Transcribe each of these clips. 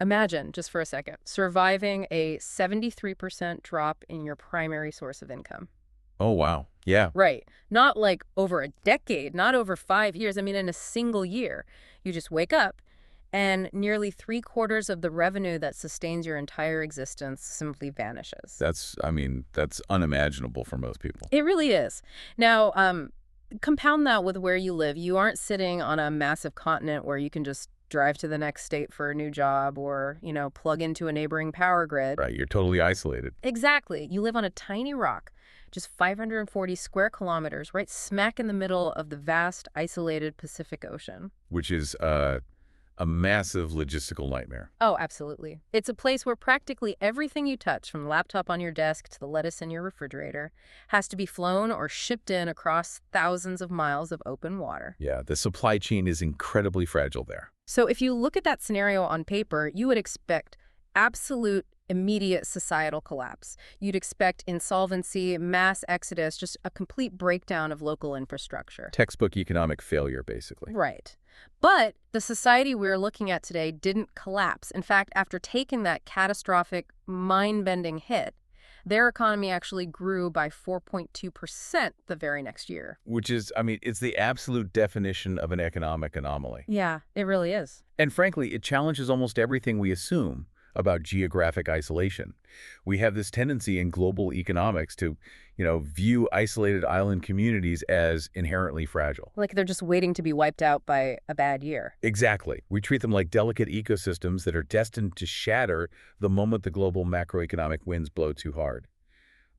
Imagine, just for a second, surviving a 73% drop in your primary source of income. Oh, wow. Yeah. Right. Not like over a decade, not over 5 years. I mean, in a single year. You just wake up and nearly three-quarters of the revenue that sustains your entire existence simply vanishes. That's unimaginable for most people. It really is. Now, compound that with where you live. You aren't sitting on a massive continent where you can just drive to the next state for a new job or, plug into a neighboring power grid. Right. You're totally isolated, Exactly. You live on a tiny rock, just 540 square kilometers, right smack in the middle of the vast, isolated Pacific Ocean. which is a massive logistical nightmare. Oh, absolutely. It's a place where practically everything you touch, from the laptop on your desk to the lettuce in your refrigerator, has to be flown or shipped in across thousands of miles of open water. Yeah, the supply chain is incredibly fragile there. So if you look at that scenario on paper, you would expect absolute immediate societal collapse. You'd expect insolvency, mass exodus, just a complete breakdown of local infrastructure. Textbook economic failure, basically. Right. But the society we're looking at today didn't collapse. In fact, after taking that catastrophic, mind-bending hit, their economy actually grew by 4.2% the very next year. Which is, it's the absolute definition of an economic anomaly. Yeah, it really is. And frankly, it challenges almost everything we assume about geographic isolation. We have this tendency in global economics to, view isolated island communities as inherently fragile. Like they're just waiting to be wiped out by a bad year. Exactly. We treat them like delicate ecosystems that are destined to shatter the moment the global macroeconomic winds blow too hard.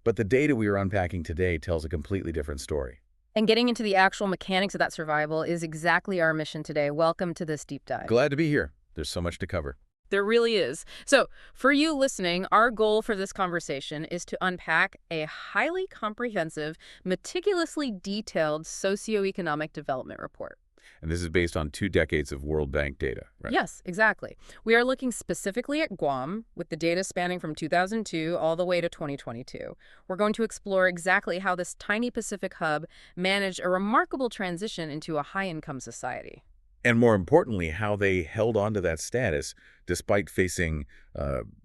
But the data we are unpacking today tells a completely different story. And getting into the actual mechanics of that survival is exactly our mission today. Welcome to this deep dive. Glad to be here. There's so much to cover. There really is. So, for you listening, our goal for this conversation is to unpack a highly comprehensive, meticulously detailed socioeconomic development report. And this is based on 2 decades of World Bank data, right? Yes, exactly. We are looking specifically at Guam, with the data spanning from 2002 all the way to 2022. We're going to explore exactly how this tiny Pacific hub managed a remarkable transition into a high-income society. And more importantly, how they held on to that status despite facing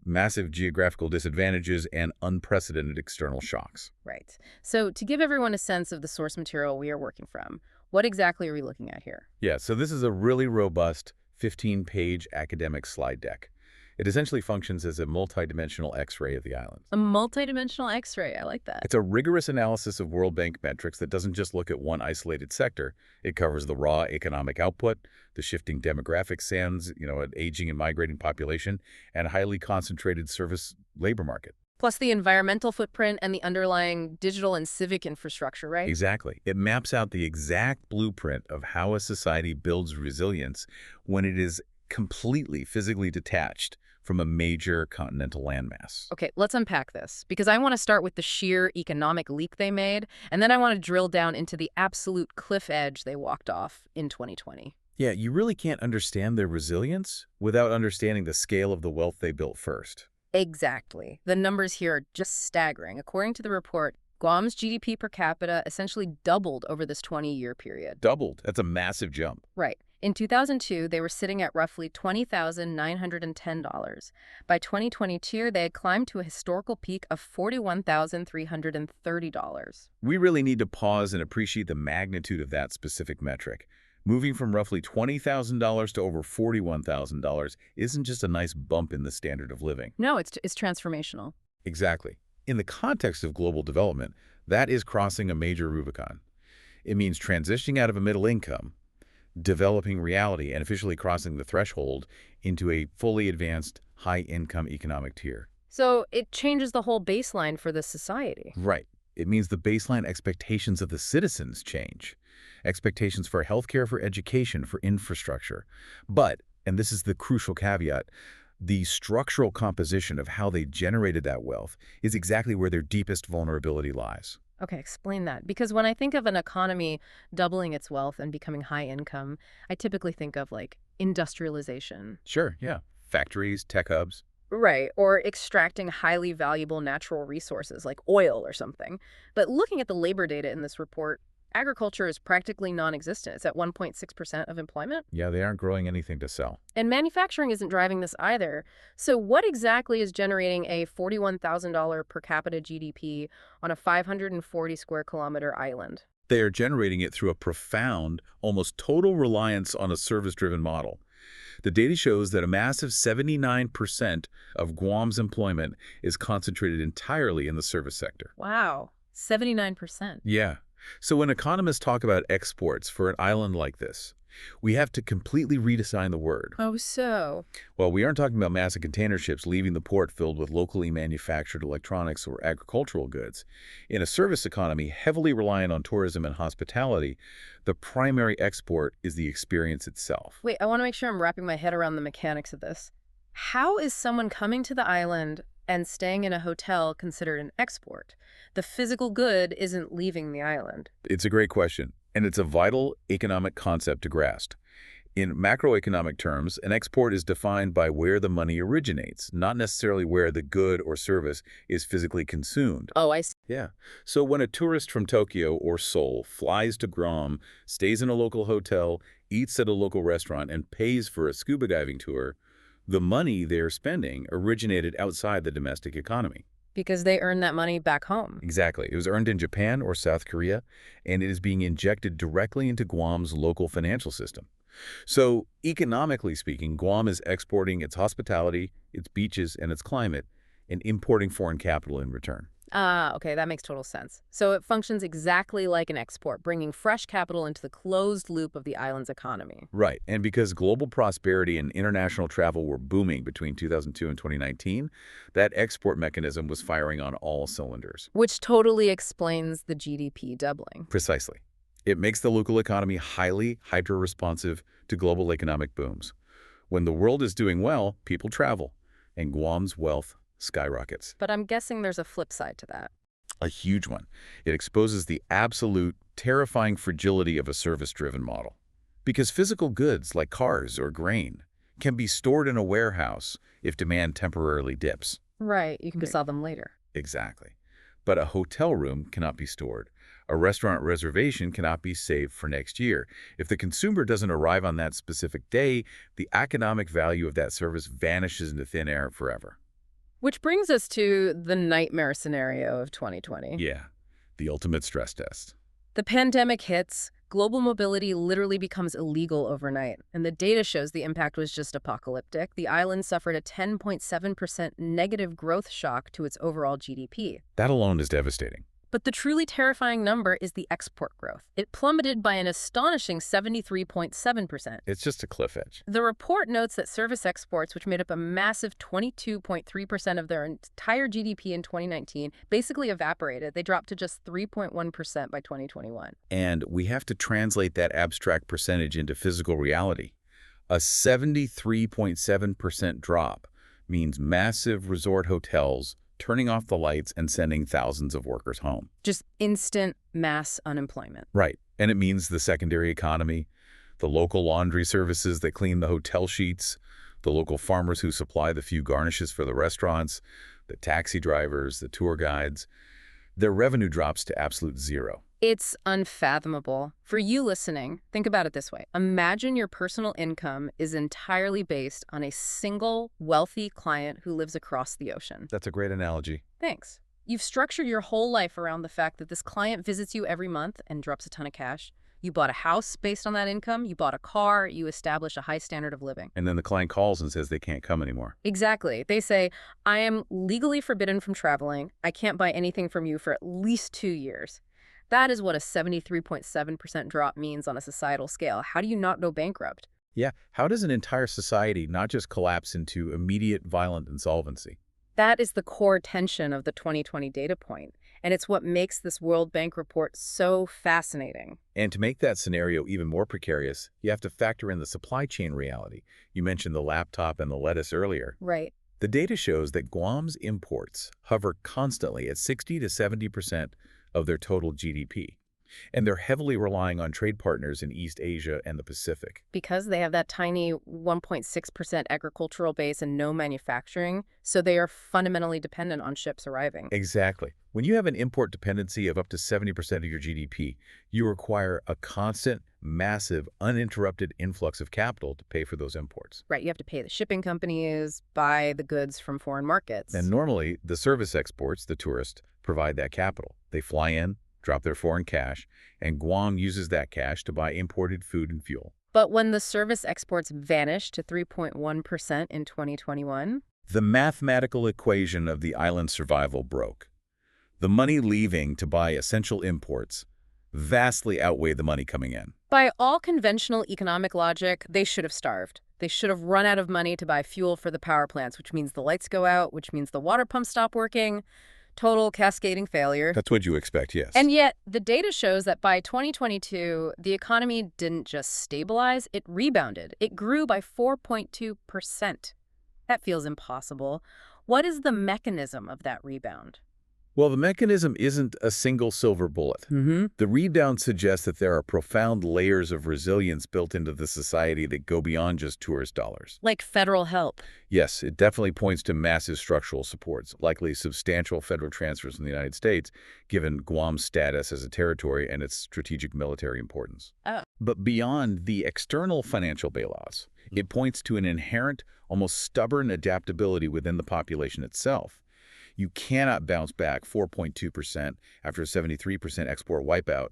massive geographical disadvantages and unprecedented external shocks. Right. So to give everyone a sense of the source material we are working from, what exactly are we looking at here? Yeah, so this is a really robust 15-page academic slide deck. It essentially functions as a multidimensional X-ray of the islands. A multidimensional X-ray. I like that. It's a rigorous analysis of World Bank metrics that doesn't just look at one isolated sector. It covers the raw economic output, the shifting demographic sands, an aging and migrating population, and a highly concentrated service labor market. Plus the environmental footprint and the underlying digital and civic infrastructure, right? Exactly. It maps out the exact blueprint of how a society builds resilience when it is completely physically detached from a major continental landmass. Okay, let's unpack this, because I want to start with the sheer economic leap they made, and then I want to drill down into the absolute cliff edge they walked off in 2020. Yeah, you really can't understand their resilience without understanding the scale of the wealth they built first. Exactly. The numbers here are just staggering. According to the report, Guam's GDP per capita essentially doubled over this 20-year period. Doubled. That's a massive jump. Right. In 2002, they were sitting at roughly $20,910. By 2022, they had climbed to a historical peak of $41,330. We really need to pause and appreciate the magnitude of that specific metric. Moving from roughly $20,000 to over $41,000 isn't just a nice bump in the standard of living. No, it's transformational. Exactly. In the context of global development, that is crossing a major Rubicon. It means transitioning out of a middle income, developing reality, and officially crossing the threshold into a fully advanced, high-income economic tier. So it changes the whole baseline for the society. Right. It means the baseline expectations of the citizens change. Expectations for healthcare, for education, for infrastructure. But, and this is the crucial caveat, the structural composition of how they generated that wealth is exactly where their deepest vulnerability lies. Okay, explain that. Because when I think of an economy doubling its wealth and becoming high income, I typically think of industrialization. Sure, yeah. Factories, tech hubs. Right, or extracting highly valuable natural resources like oil or something. But looking at the labor data in this report, Agriculture is practically non-existent. It's at 1.6% of employment. Yeah, they aren't growing anything to sell. And manufacturing isn't driving this either. So what exactly is generating a $41,000 per capita GDP on a 540 square kilometer island? They are generating it through a profound, almost total reliance on a service-driven model. The data shows that a massive 79% of Guam's employment is concentrated entirely in the service sector. Wow, 79%. Yeah. So when economists talk about exports for an island like this, we have to completely redesign the word. Oh, so. Well, we aren't talking about massive container ships leaving the port filled with locally manufactured electronics or agricultural goods. In a service economy heavily reliant on tourism and hospitality, the primary export is the experience itself. Wait, I want to make sure I'm wrapping my head around the mechanics of this. How is someone coming to the island and staying in a hotel considered an export? The physical good isn't leaving the island. It's a great question, and it's a vital economic concept to grasp. In macroeconomic terms, an export is defined by where the money originates, not necessarily where the good or service is physically consumed. Oh, I see. Yeah. So when a tourist from Tokyo or Seoul flies to Guam, stays in a local hotel, eats at a local restaurant, and pays for a scuba diving tour, the money they're spending originated outside the domestic economy. Because they earn that money back home. Exactly. It was earned in Japan or South Korea, and it is being injected directly into Guam's local financial system. So, economically speaking, Guam is exporting its hospitality, its beaches, and its climate, and importing foreign capital in return. Ah, okay, that makes total sense. So it functions exactly like an export, bringing fresh capital into the closed loop of the island's economy. Right, and because global prosperity and international travel were booming between 2002 and 2019, that export mechanism was firing on all cylinders. Which totally explains the GDP doubling. Precisely. It makes the local economy highly hydro-responsive to global economic booms. When the world is doing well, people travel, and Guam's wealth skyrockets. But I'm guessing there's a flip side to that. A huge one. It exposes the absolute, terrifying fragility of a service-driven model. Because physical goods like cars or grain can be stored in a warehouse if demand temporarily dips. Right, you can sell them later. Exactly. But a hotel room cannot be stored. A restaurant reservation cannot be saved for next year. If the consumer doesn't arrive on that specific day, the economic value of that service vanishes into thin air forever. Which brings us to the nightmare scenario of 2020. Yeah, the ultimate stress test. The pandemic hits, global mobility literally becomes illegal overnight, and the data shows the impact was just apocalyptic. The island suffered a 10.7% negative growth shock to its overall GDP. That alone is devastating. But the truly terrifying number is the export growth. It plummeted by an astonishing 73.7%. It's just a cliff edge. The report notes that service exports, which made up a massive 22.3% of their entire GDP in 2019, basically evaporated. They dropped to just 3.1% by 2021. And we have to translate that abstract percentage into physical reality. A 73.7% drop means massive resort hotels turning off the lights and sending thousands of workers home. Just instant mass unemployment. Right. And it means the secondary economy, the local laundry services that clean the hotel sheets, the local farmers who supply the few garnishes for the restaurants, the taxi drivers, the tour guides. Their revenue drops to absolute zero. It's unfathomable. For you listening, think about it this way. Imagine your personal income is entirely based on a single wealthy client who lives across the ocean. That's a great analogy. Thanks. You've structured your whole life around the fact that this client visits you every month and drops a ton of cash. You bought a house based on that income. You bought a car. You establish a high standard of living. And then the client calls and says they can't come anymore. Exactly. They say, I am legally forbidden from traveling. I can't buy anything from you for at least 2 years. That is what a 73.7% drop means on a societal scale. How do you not go bankrupt? Yeah, how does an entire society not just collapse into immediate violent insolvency? That is the core tension of the 2020 data point, and it's what makes this World Bank report so fascinating. And to make that scenario even more precarious, you have to factor in the supply chain reality. You mentioned the laptop and the lettuce earlier. Right. The data shows that Guam's imports hover constantly at 60 to 70% of their total GDP. And they're heavily relying on trade partners in East Asia and the Pacific. Because they have that tiny 1.6% agricultural base and no manufacturing, so they are fundamentally dependent on ships arriving. Exactly. When you have an import dependency of up to 70% of your GDP, you require a constant, massive, uninterrupted influx of capital to pay for those imports. Right, you have to pay the shipping companies, buy the goods from foreign And markets. normally, the service exports, the tourists, provide that capital. They fly in, drop their foreign cash, and Guam uses that cash to buy imported food and fuel. But when the service exports vanished to 3.1% in 2021, The mathematical equation of the island's survival broke. The money leaving to buy essential imports vastly outweighed the money coming in. by all conventional economic logic, they should have starved. They should have run out of money to buy fuel for the power plants, which means the lights go out, which means the water pumps stop working. Total cascading failure. That's what you expect, yes. And yet, the data shows that by 2022, the economy didn't just stabilize, it rebounded. It grew by 4.2%. That feels impossible. What is the mechanism of that rebound? Well, the mechanism isn't a single silver bullet. The rebound suggests that there are profound layers of resilience built into the society that go beyond just tourist dollars. Like federal help. Yes, it definitely points to massive structural supports, likely substantial federal transfers from the United States, given Guam's status as a territory and its strategic military importance. Oh. But beyond the external financial bailouts, it points to an inherent, almost stubborn adaptability within the population itself. You cannot bounce back 4.2% after a 73% export wipeout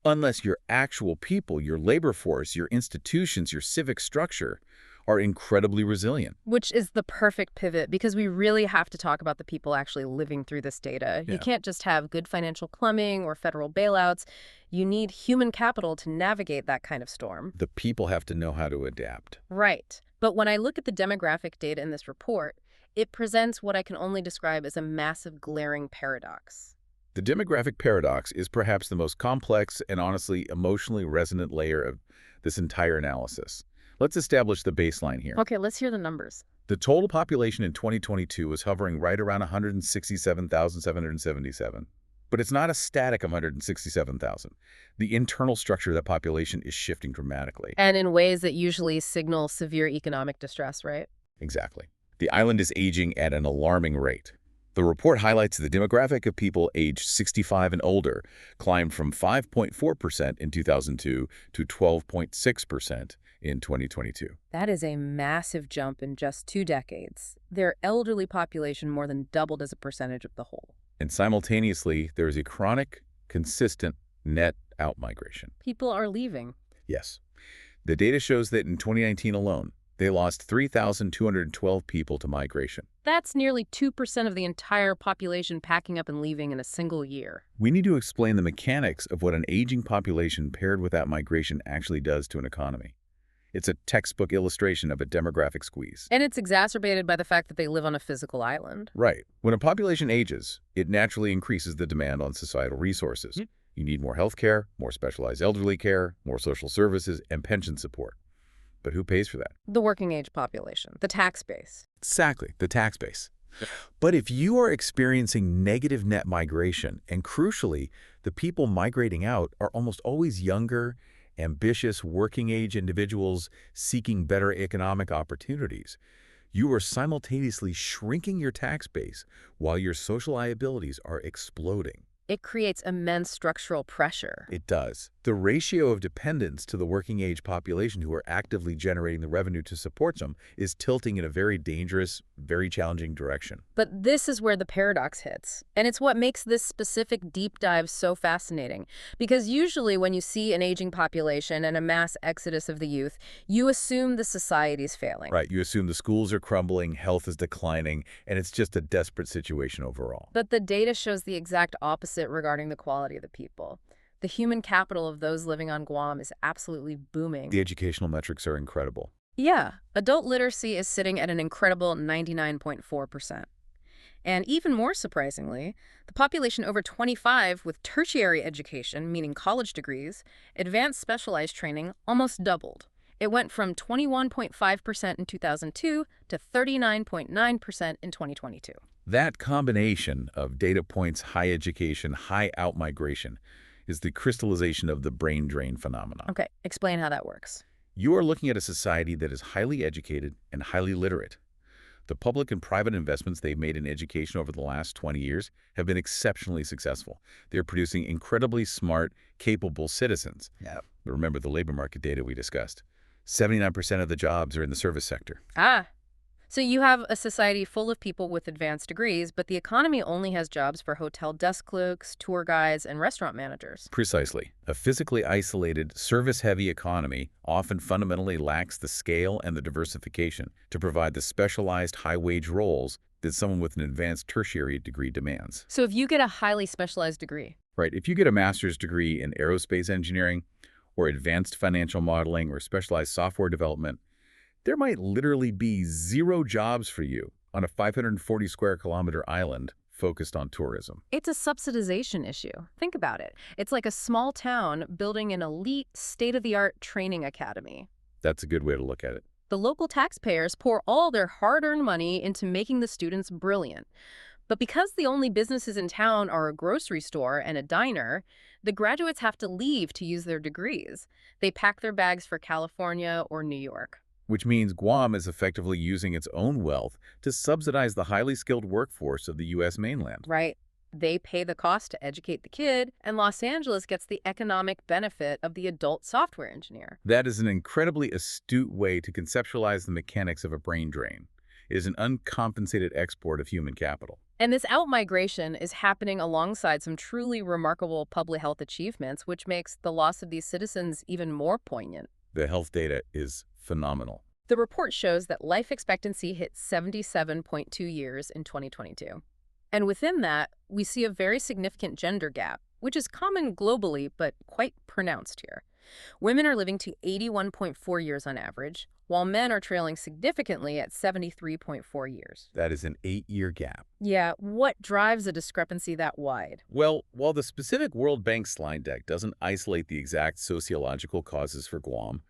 unless your actual people, your labor force, your institutions, your civic structure are incredibly resilient. Which is the perfect pivot because we really have to talk about the people actually living through this data. Yeah. You can't just have good financial plumbing or federal bailouts. You need human capital to navigate that kind of storm. The people have to know how to adapt. Right. But when I look at the demographic data in this report, it presents what I can only describe as a massive glaring paradox. The demographic paradox is perhaps the most complex and honestly emotionally resonant layer of this entire analysis. Let's establish the baseline here. Okay, let's hear the numbers. The total population in 2022 was hovering right around 167,777. But it's not a static 167,000. The internal structure of that population is shifting dramatically. And in ways that usually signal severe economic distress, right? Exactly. The island is aging at an alarming rate. The report highlights the demographic of people aged 65 and older climbed from 5.4% in 2002 to 12.6% in 2022. That is a massive jump in just 2 decades. Their elderly population more than doubled as a percentage of the whole. And simultaneously, there is a chronic, consistent net outmigration. People are leaving. Yes. The data shows that in 2019 alone, they lost 3,212 people to migration. That's nearly 2% of the entire population packing up and leaving in a single year. We need to explain the mechanics of what an aging population paired with that migration actually does to an economy. It's a textbook illustration of a demographic squeeze. And it's exacerbated by the fact that they live on a physical island. Right. When a population ages, it naturally increases the demand on societal resources. You need more health care, more specialized elderly care, more social services, and pension support. But who pays for that? The working age population, the tax base. Exactly, the tax base. But if you are experiencing negative net migration, and crucially, the people migrating out are almost always younger, ambitious, working-age individuals seeking better economic opportunities, you are simultaneously shrinking your tax base while your social liabilities are exploding. It creates immense structural pressure. It does. The ratio of dependents to the working-age population who are actively generating the revenue to support them is tilting in a very dangerous, very challenging direction. But this is where the paradox hits. And it's what makes this specific deep dive so fascinating. Because usually when you see an aging population and a mass exodus of the youth, you assume the society's failing. Right. You assume the schools are crumbling, health is declining, and it's just a desperate situation overall. But the data shows the exact opposite regarding the quality of the people. The human capital of those living on Guam is absolutely booming. The educational metrics are incredible. Yeah, adult literacy is sitting at an incredible 99.4%. And even more surprisingly, the population over 25 with tertiary education, meaning college degrees, advanced specialized training, almost doubled. It went from 21.5% in 2002 to 39.9% in 2022. That combination of data points, high education, high outmigration, is the crystallization of the brain drain phenomenon. Okay, explain how that works. You are looking at a society that is highly educated and highly literate. The public and private investments they've made in education over the last 20 years have been exceptionally successful. They're producing incredibly smart, capable citizens. Yeah. Remember the labor market data we discussed. 79% of the jobs are in the service sector. Ah, so you have a society full of people with advanced degrees, but the economy only has jobs for hotel desk clerks, tour guides, and restaurant managers. Precisely. A physically isolated, service-heavy economy often fundamentally lacks the scale and the diversification to provide the specialized high-wage roles that someone with an advanced tertiary degree demands. So if you get a highly specialized degree, Right. If you get a master's degree in aerospace engineering or advanced financial modeling or specialized software development, there might literally be 0 jobs for you on a 540 square kilometer island focused on tourism. it's a subsidization issue. Think about it. It's like a small town building an elite, state-of-the-art training academy. That's a good way to look at it. The local taxpayers pour all their hard-earned money into making the students brilliant. But because the only businesses in town are a grocery store and a diner, the graduates have to leave to use their degrees. They pack their bags for California or New York. Which means Guam is effectively using its own wealth to subsidize the highly skilled workforce of the U.S. mainland. Right? They pay the cost to educate the kid, and Los Angeles gets the economic benefit of the adult software engineer. That is an incredibly astute way to conceptualize the mechanics of a brain drain. It is an uncompensated export of human capital. And this outmigration is happening alongside some truly remarkable public health achievements, which makes the loss of these citizens even more poignant. The health data is phenomenal. The report shows that life expectancy hit 77.2 years in 2022. And within that, we see a very significant gender gap, which is common globally but quite pronounced here. Women are living to 81.4 years on average, while men are trailing significantly at 73.4 years. That is an 8-year gap. Yeah, what drives a discrepancy that wide? Well, while the specific World Bank slide deck doesn't isolate the exact sociological causes for Guam,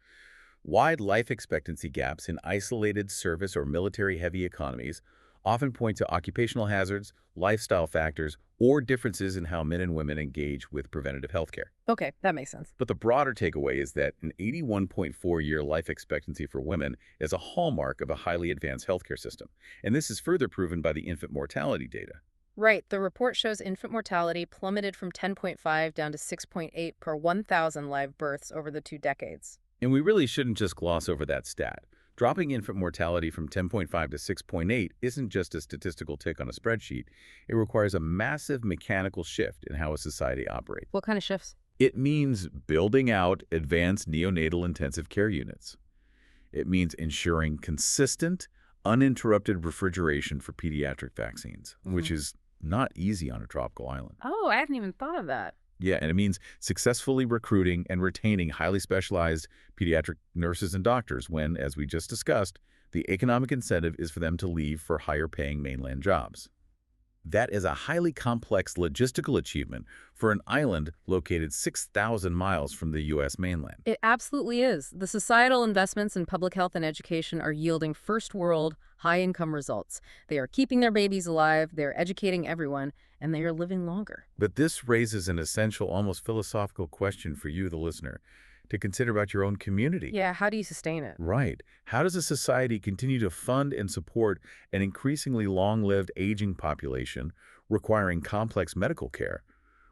wide life expectancy gaps in isolated service or military-heavy economies often point to occupational hazards, lifestyle factors, or differences in how men and women engage with preventative health care. Okay, that makes sense. But the broader takeaway is that an 81.4-year life expectancy for women is a hallmark of a highly advanced healthcare system, and this is further proven by the infant mortality data. Right, the report shows infant mortality plummeted from 10.5 down to 6.8 per 1,000 live births over the 2 decades. And we really shouldn't just gloss over that stat. Dropping infant mortality from 10.5 to 6.8 isn't just a statistical tick on a spreadsheet. It requires a massive mechanical shift in how a society operates. What kind of shifts? It means building out advanced neonatal intensive care units. It means ensuring consistent, uninterrupted refrigeration for pediatric vaccines, which is not easy on a tropical island. Oh, I hadn't even thought of that. Yeah, and it means successfully recruiting and retaining highly specialized pediatric nurses and doctors when, as we just discussed, the economic incentive is for them to leave for higher-paying mainland jobs. That is a highly complex logistical achievement for an island located 6,000 miles from the U.S. mainland. It absolutely is. The societal investments in public health and education are yielding first-world, high-income results. They are keeping their babies alive, they're educating everyone, and they are living longer. But this raises an essential, almost philosophical question for you, the listener, to consider about your own community. Yeah, how do you sustain it? Right. How does a society continue to fund and support an increasingly long-lived aging population requiring complex medical care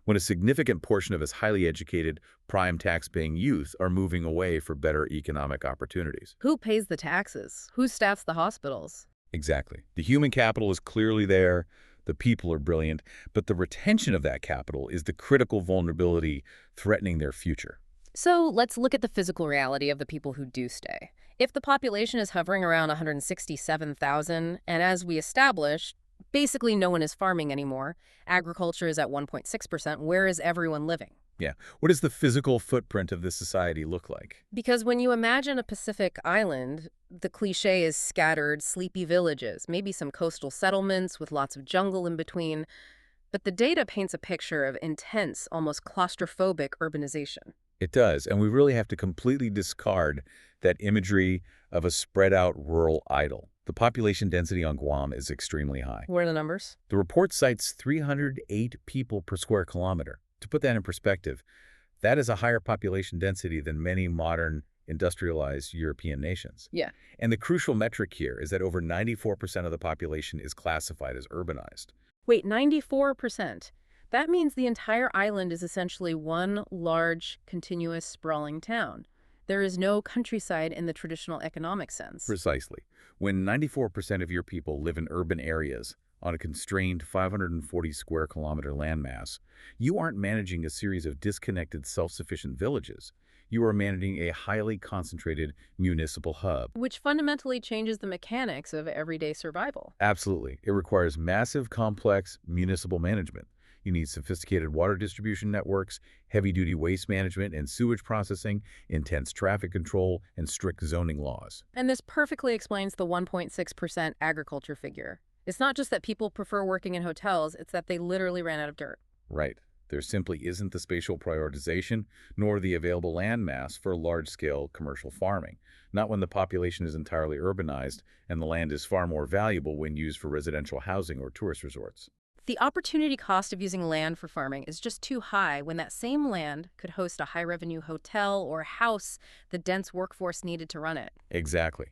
when a significant portion of its highly educated, prime tax-paying youth are moving away for better economic opportunities? Who pays the taxes? Who staffs the hospitals? Exactly. The human capital is clearly there. The people are brilliant. But the retention of that capital is the critical vulnerability threatening their future. So let's look at the physical reality of the people who do stay. If the population is hovering around 167,000, and as we established, basically no one is farming anymore, agriculture is at 1.6%, where is everyone living? Yeah. What does the physical footprint of this society look like? Because when you imagine a Pacific island, the cliche is scattered, sleepy villages, maybe some coastal settlements with lots of jungle in between. But the data paints a picture of intense, almost claustrophobic urbanization. It does, and we really have to completely discard that imagery of a spread-out rural idyll. The population density on Guam is extremely high. What are the numbers? The report cites 308 people per square kilometer. To put that in perspective, that is a higher population density than many modern industrialized European nations. Yeah. And the crucial metric here is that over 94% of the population is classified as urbanized. Wait, 94%. That means the entire island is essentially one large, continuous, sprawling town. There is no countryside in the traditional economic sense. Precisely. When 94% of your people live in urban areas on a constrained 540 square kilometer landmass, you aren't managing a series of disconnected, self-sufficient villages. You are managing a highly concentrated municipal hub. Which fundamentally changes the mechanics of everyday survival. Absolutely. It requires massive, complex municipal management. You need sophisticated water distribution networks, heavy-duty waste management and sewage processing, intense traffic control, and strict zoning laws. And this perfectly explains the 1.6% agriculture figure. It's not just that people prefer working in hotels, it's that they literally ran out of dirt. Right. There simply isn't the spatial prioritization nor the available land mass for large-scale commercial farming, not when the population is entirely urbanized and the land is far more valuable when used for residential housing or tourist resorts. The opportunity cost of using land for farming is just too high when that same land could host a high-revenue hotel or house the dense workforce needed to run it. Exactly.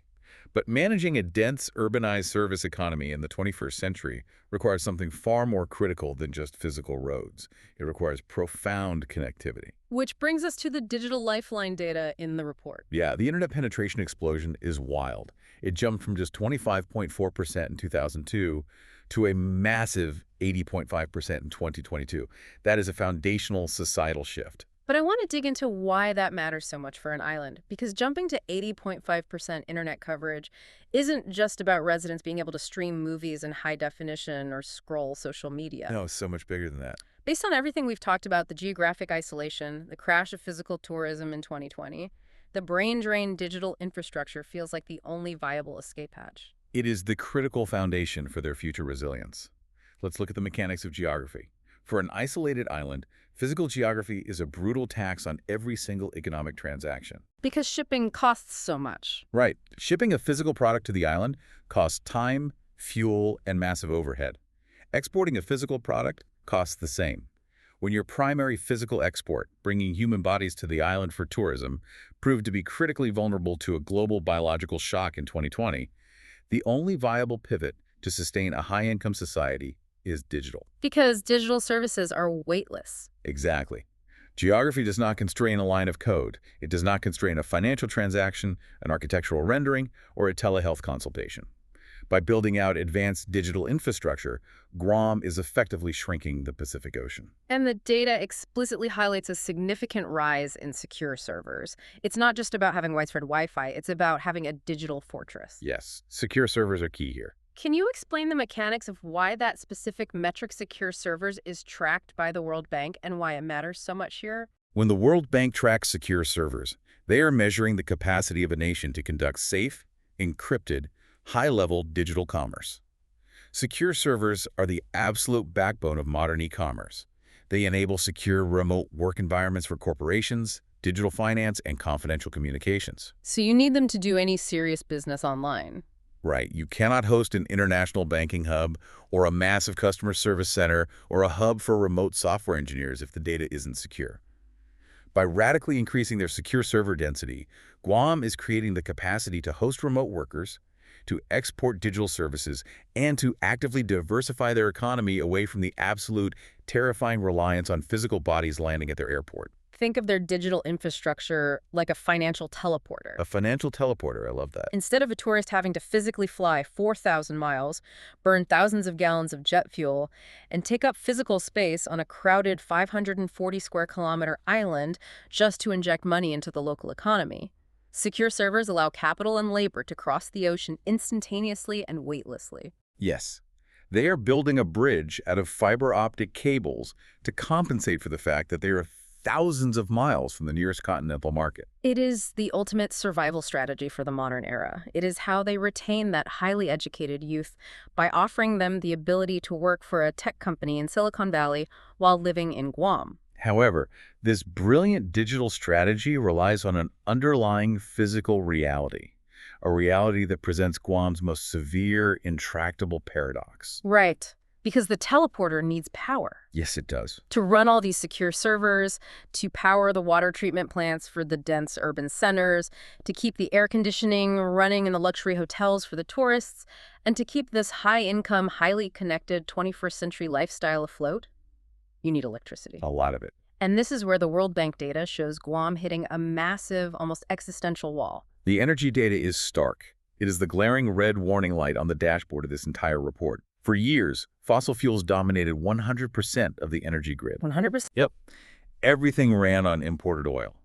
But managing a dense, urbanized service economy in the 21st century requires something far more critical than just physical roads. It requires profound connectivity. Which brings us to the digital lifeline data in the report. Yeah, the internet penetration explosion is wild. It jumped from just 25.4% in 2002 to a massive 80.5% in 2022. That is a foundational societal shift. But I want to dig into why that matters so much for an island, because jumping to 80.5% internet coverage isn't just about residents being able to stream movies in high definition or scroll social media. No, it's so much bigger than that. Based on everything we've talked about, the geographic isolation, the crash of physical tourism in 2020, the brain-drained digital infrastructure feels like the only viable escape hatch. It is the critical foundation for their future resilience. Let's look at the mechanics of geography. For an isolated island, physical geography is a brutal tax on every single economic transaction. Because shipping costs so much. Right. Shipping a physical product to the island costs time, fuel, and massive overhead. Exporting a physical product costs the same. When your primary physical export, bringing human bodies to the island for tourism, proved to be critically vulnerable to a global biological shock in 2020, the only viable pivot to sustain a high-income society is digital. Because digital services are weightless. Exactly. Geography does not constrain a line of code. It does not constrain a financial transaction, an architectural rendering, or a telehealth consultation. By building out advanced digital infrastructure, Guam is effectively shrinking the Pacific Ocean. And the data explicitly highlights a significant rise in secure servers. It's not just about having widespread Wi-Fi, it's about having a digital fortress. Yes, secure servers are key here. Can you explain the mechanics of why that specific metric secure servers is tracked by the World Bank and why it matters so much here? When the World Bank tracks secure servers, they are measuring the capacity of a nation to conduct safe, encrypted, high-level digital commerce. Secure servers are the absolute backbone of modern e-commerce. They enable secure remote work environments for corporations, digital finance, and confidential communications. So you need them to do any serious business online. Right. You cannot host an international banking hub or a massive customer service center or a hub for remote software engineers if the data isn't secure. By radically increasing their secure server density, Guam is creating the capacity to host remote workers, to export digital services, and to actively diversify their economy away from the absolute, terrifying reliance on physical bodies landing at their airport. Think of their digital infrastructure like a financial teleporter. A financial teleporter, I love that. Instead of a tourist having to physically fly 4,000 miles, burn thousands of gallons of jet fuel, and take up physical space on a crowded 540 square kilometer island just to inject money into the local economy, secure servers allow capital and labor to cross the ocean instantaneously and weightlessly. Yes. They are building a bridge out of fiber optic cables to compensate for the fact that they are thousands of miles from the nearest continental market. It is the ultimate survival strategy for the modern era. It is how they retain that highly educated youth by offering them the ability to work for a tech company in Silicon Valley while living in Guam. However, this brilliant digital strategy relies on an underlying physical reality, a reality that presents Guam's most severe, intractable paradox. Right. Because the teleporter needs power Yes, it does. to run all these secure servers, to power the water treatment plants for the dense urban centers, to keep the air conditioning running in the luxury hotels for the tourists, and to keep this high-income, highly connected 21st century lifestyle afloat. You need electricity. A lot of it. And this is where the World Bank data shows Guam hitting a massive, almost existential wall. The energy data is stark. It is the glaring red warning light on the dashboard of this entire report. For years, fossil fuels dominated 100% of the energy grid. 100%. Yep. Everything ran on imported oil.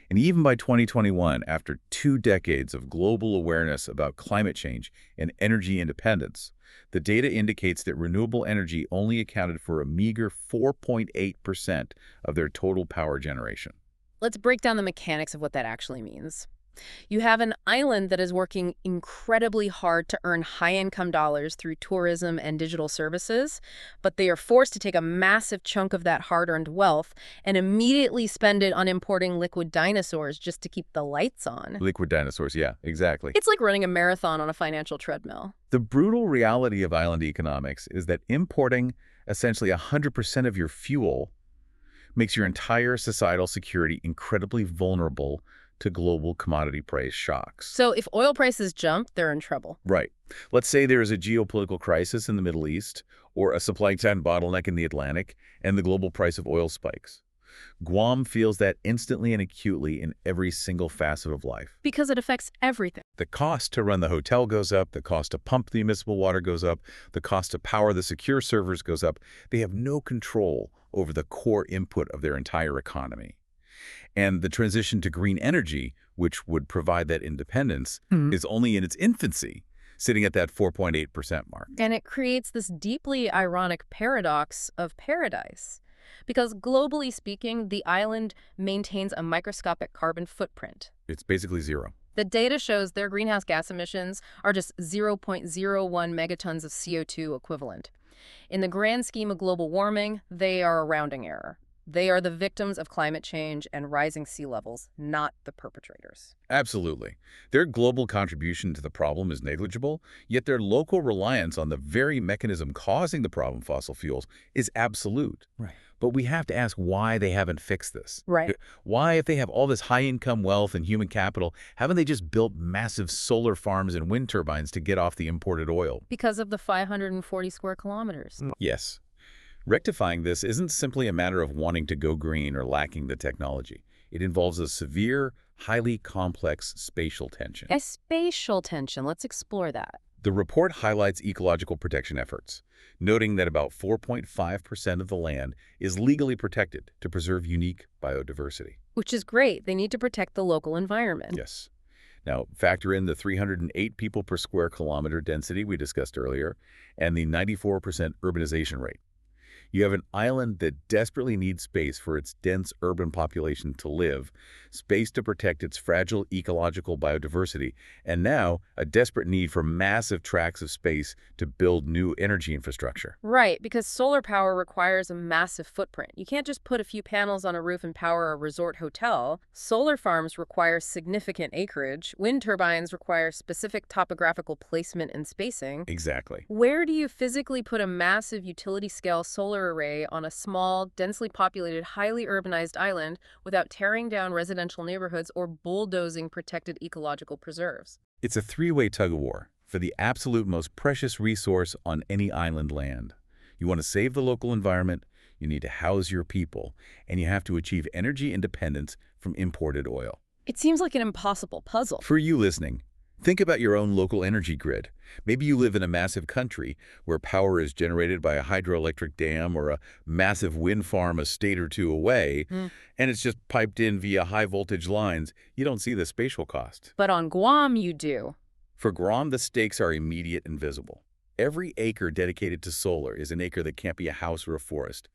And even by 2021, after 2 decades of global awareness about climate change and energy independence, the data indicates that renewable energy only accounted for a meager 4.8% of their total power generation. Let's break down the mechanics of what that actually means. You have an island that is working incredibly hard to earn high-income dollars through tourism and digital services, but they are forced to take a massive chunk of that hard-earned wealth and immediately spend it on importing liquid dinosaurs just to keep the lights on. Liquid dinosaurs, yeah, exactly. It's like running a marathon on a financial treadmill. The brutal reality of island economics is that importing essentially 100% of your fuel makes your entire societal security incredibly vulnerable to global commodity price shocks. So if oil prices jump, they're in trouble. Right. Let's say there is a geopolitical crisis in the Middle East or a supply chain bottleneck in the Atlantic and the global price of oil spikes. Guam feels that instantly and acutely in every single facet of life. Because it affects everything. The cost to run the hotel goes up, the cost to pump the municipal water goes up, the cost to power the secure servers goes up. They have no control over the core input of their entire economy. And the transition to green energy, which would provide that independence, is only in its infancy, sitting at that 4.8% mark. And it creates this deeply ironic paradox of paradise. Because globally speaking, the island maintains a microscopic carbon footprint. It's basically zero. The data shows their greenhouse gas emissions are just 0.01 megatons of CO2 equivalent. In the grand scheme of global warming, they are a rounding error. They are the victims of climate change and rising sea levels, not the perpetrators. Absolutely. Their global contribution to the problem is negligible, yet their local reliance on the very mechanism causing the problem, fossil fuels, is absolute. Right. But we have to ask why they haven't fixed this. Right. Why, if they have all this high-income wealth and human capital, haven't they just built massive solar farms and wind turbines to get off the imported oil? Because of the 540 square kilometers. Yes. Rectifying this isn't simply a matter of wanting to go green or lacking the technology. It involves a severe, highly complex spatial tension. A spatial tension. Let's explore that. The report highlights ecological protection efforts, noting that about 4.5% of the land is legally protected to preserve unique biodiversity. Which is great. They need to protect the local environment. Yes. Now, factor in the 308 people per square kilometer density we discussed earlier and the 94% urbanization rate. You have an island that desperately needs space for its dense urban population to live, space to protect its fragile ecological biodiversity, and now a desperate need for massive tracts of space to build new energy infrastructure. Right, because solar power requires a massive footprint. You can't just put a few panels on a roof and power a resort hotel. Solar farms require significant acreage. Wind turbines require specific topographical placement and spacing. Exactly. Where do you physically put a massive utility-scale solar array on a small, densely populated, highly urbanized island without tearing down residential neighborhoods or bulldozing protected ecological preserves? It's a three-way tug-of-war for the absolute most precious resource on any island land. You want to save the local environment, you need to house your people, and you have to achieve energy independence from imported oil. It seems like an impossible puzzle. For you listening, think about your own local energy grid. Maybe you live in a massive country where power is generated by a hydroelectric dam or a massive wind farm a state or two away, and it's just piped in via high-voltage lines. You don't see the spatial cost. But on Guam, you do. For Guam, the stakes are immediate and visible. Every acre dedicated to solar is an acre that can't be a house or a forest.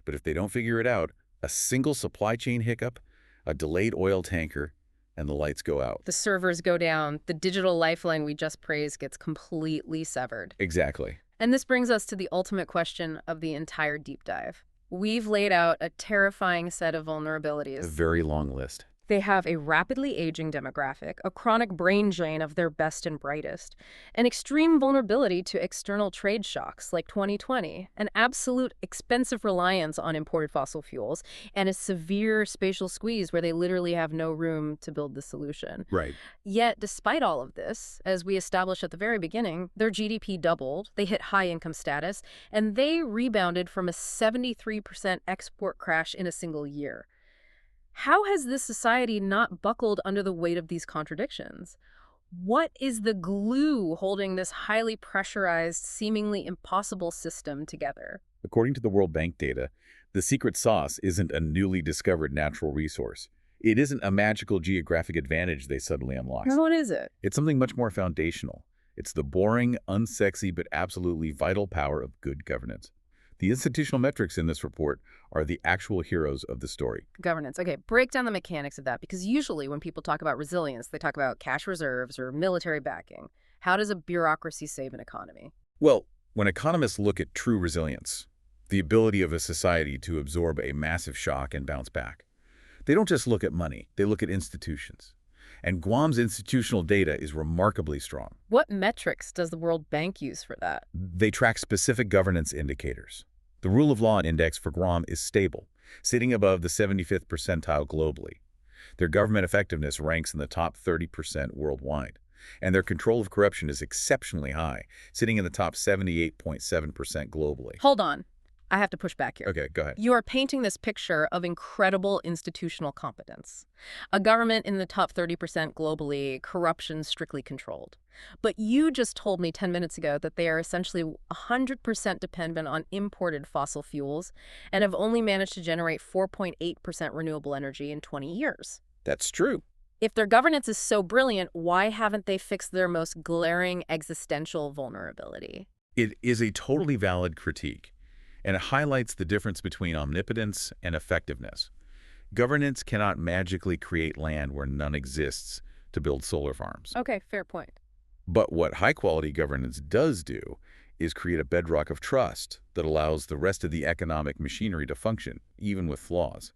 But if they don't figure it out, a single supply chain hiccup, a delayed oil tanker, and the lights go out. The servers go down. The digital lifeline we just praised gets completely severed. Exactly. And this brings us to the ultimate question of the entire deep dive. We've laid out a terrifying set of vulnerabilities. A very long list. They have a rapidly aging demographic, a chronic brain drain of their best and brightest, an extreme vulnerability to external trade shocks like 2020, an absolute expensive reliance on imported fossil fuels, and a severe spatial squeeze where they literally have no room to build the solution. Right. Yet, despite all of this, as we established at the very beginning, their GDP doubled, they hit high income status, and they rebounded from a 73% export crash in a single year. How has this society not buckled under the weight of these contradictions? What is the glue holding this highly pressurized, seemingly impossible system together? According to the World Bank data, the secret sauce isn't a newly discovered natural resource. It isn't a magical geographic advantage they suddenly unlocked. What is it? It's something much more foundational. It's the boring, unsexy, but absolutely vital power of good governance. The institutional metrics in this report are the actual heroes of the story. Governance. Okay, break down the mechanics of that, because usually when people talk about resilience, they talk about cash reserves or military backing. How does a bureaucracy save an economy? Well, when economists look at true resilience, the ability of a society to absorb a massive shock and bounce back, they don't just look at money, they look at institutions. And Guam's institutional data is remarkably strong. What metrics does the World Bank use for that? They track specific governance indicators. The rule of law index for Guam is stable, sitting above the 75th percentile globally. Their government effectiveness ranks in the top 30% worldwide, and their control of corruption is exceptionally high, sitting in the top 78.7% globally. Hold on. I have to push back here. Okay, go ahead. You are painting this picture of incredible institutional competence. A government in the top 30% globally, corruption strictly controlled. But you just told me 10 minutes ago that they are essentially 100% dependent on imported fossil fuels and have only managed to generate 4.8% renewable energy in 20 years. That's true. If their governance is so brilliant, why haven't they fixed their most glaring existential vulnerability? It is a totally valid critique, and it highlights the difference between omnipotence and effectiveness. Governance cannot magically create land where none exists to build solar farms. Okay, fair point. But what high-quality governance does do is create a bedrock of trust that allows the rest of the economic machinery to function, even with flaws.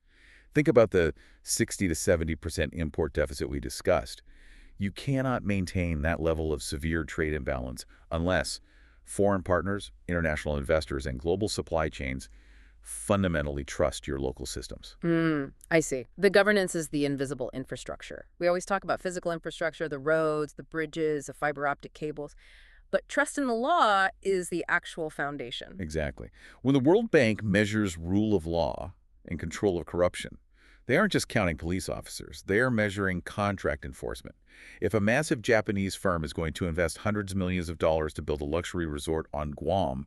Think about the 60 to 70% import deficit we discussed. You cannot maintain that level of severe trade imbalance unless foreign partners, international investors, and global supply chains fundamentally trust your local systems. I see. The governance is the invisible infrastructure. We always talk about physical infrastructure, the roads, the bridges, the fiber optic cables. But trust in the law is the actual foundation. Exactly. When the World Bank measures rule of law and control of corruption, they aren't just counting police officers. They are measuring contract enforcement. If a massive Japanese firm is going to invest hundreds of millions of dollars to build a luxury resort on Guam,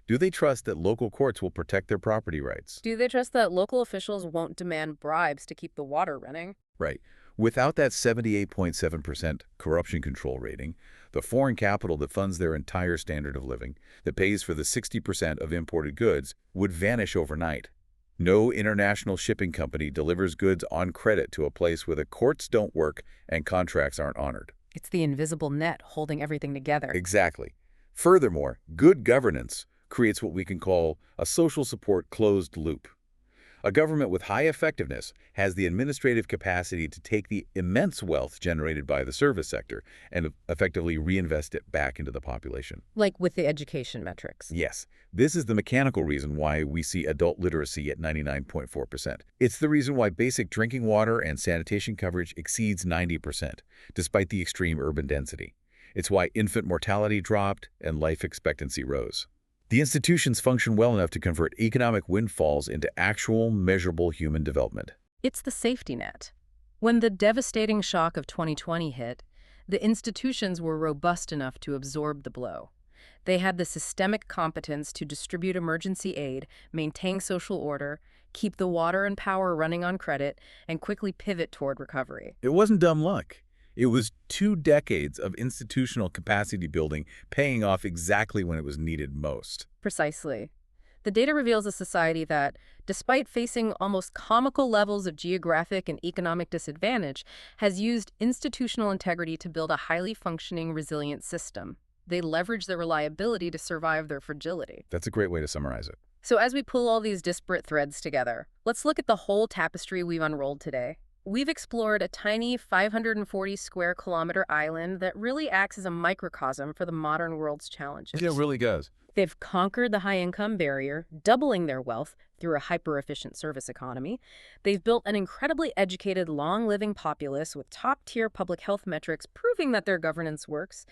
do they trust that local courts will protect their property rights? Do they trust that local officials won't demand bribes to keep the water running? Right. Without that 78.7% corruption control rating, the foreign capital that funds their entire standard of living, that pays for the 60% of imported goods, would vanish overnight. No international shipping company delivers goods on credit to a place where the courts don't work and contracts aren't honored. It's the invisible net holding everything together. Exactly. Furthermore, good governance creates what we can call a social support closed loop. A government with high effectiveness has the administrative capacity to take the immense wealth generated by the service sector and effectively reinvest it back into the population. Like with the education metrics. Yes, this is the mechanical reason why we see adult literacy at 99.4%. It's the reason why basic drinking water and sanitation coverage exceeds 90%, despite the extreme urban density. It's why infant mortality dropped and life expectancy rose. The institutions function well enough to convert economic windfalls into actual, measurable human development. It's the safety net. When the devastating shock of 2020 hit, the institutions were robust enough to absorb the blow. They had the systemic competence to distribute emergency aid, maintain social order, keep the water and power running on credit, and quickly pivot toward recovery. It wasn't dumb luck. It was 2 decades of institutional capacity building paying off exactly when it was needed most. Precisely. The data reveals a society that, despite facing almost comical levels of geographic and economic disadvantage, has used institutional integrity to build a highly functioning, resilient system. They leverage their reliability to survive their fragility. That's a great way to summarize it. So as we pull all these disparate threads together, let's look at the whole tapestry we've unrolled today. We've explored a tiny 540 square kilometer island that really acts as a microcosm for the modern world's Yeah, it challenges. really does. They've conquered the high income barrier, doubling their wealth through a hyper efficient service economy. They've built an incredibly educated, long living populace with top tier public health metrics proving that their governance works.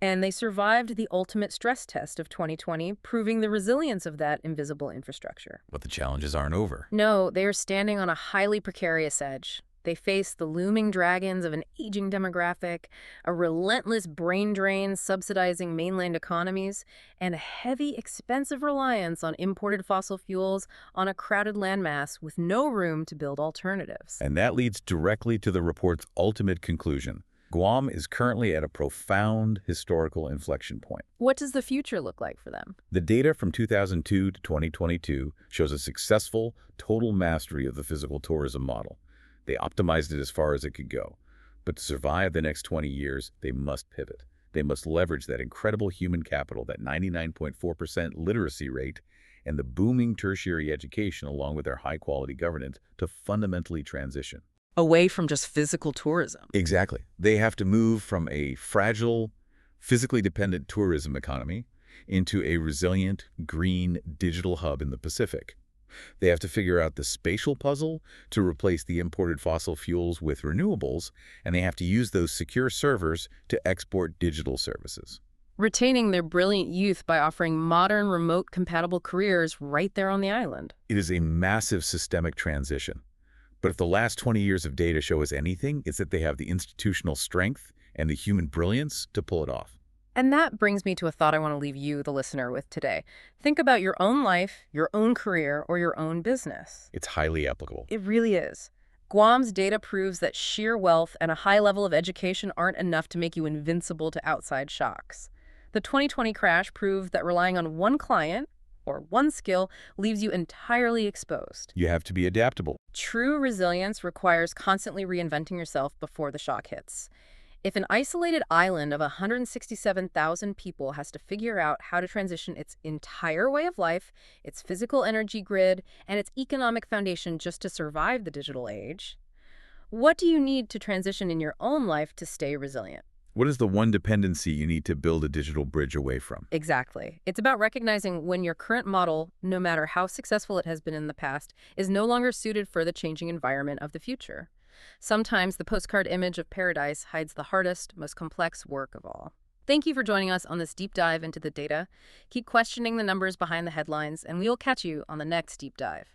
And they survived the ultimate stress test of 2020, proving the resilience of that invisible infrastructure. But the challenges aren't over. No, they are standing on a highly precarious edge. They face the looming dragons of an aging demographic, a relentless brain drain subsidizing mainland economies, and a heavy, expensive reliance on imported fossil fuels on a crowded landmass with no room to build alternatives. And that leads directly to the report's ultimate conclusion. Guam is currently at a profound historical inflection point. What does the future look like for them? The data from 2002 to 2022 shows a successful total mastery of the physical tourism model. They optimized it as far as it could go. But to survive the next 20 years, they must pivot. They must leverage that incredible human capital, that 99.4% literacy rate, and the booming tertiary education along with their high-quality governance to fundamentally transition. Away from just physical tourism. Exactly. They have to move from a fragile, physically dependent tourism economy into a resilient, green, digital hub in the Pacific. They have to figure out the spatial puzzle to replace the imported fossil fuels with renewables, and they have to use those secure servers to export digital services. Retaining their brilliant youth by offering modern, remote-compatible careers right there on the island. It is a massive systemic transition. But if the last 20 years of data show us anything, it's that they have the institutional strength and the human brilliance to pull it off. And that brings me to a thought I want to leave you, the listener, with today. Think about your own life, your own career, or your own business. It's highly applicable. It really is. Guam's data proves that sheer wealth and a high level of education aren't enough to make you invincible to outside shocks. The 2020 crash proved that relying on one client or one skill leaves you entirely exposed. You have to be adaptable. True resilience requires constantly reinventing yourself before the shock hits. If an isolated island of 167,000 people has to figure out how to transition its entire way of life, its physical energy grid, and its economic foundation just to survive the digital age, what do you need to transition in your own life to stay resilient? What is the one dependency you need to build a digital bridge away from? Exactly. It's about recognizing when your current model, no matter how successful it has been in the past, is no longer suited for the changing environment of the future. Sometimes the postcard image of paradise hides the hardest, most complex work of all. Thank you for joining us on this deep dive into the data. Keep questioning the numbers behind the headlines, and we will catch you on the next deep dive.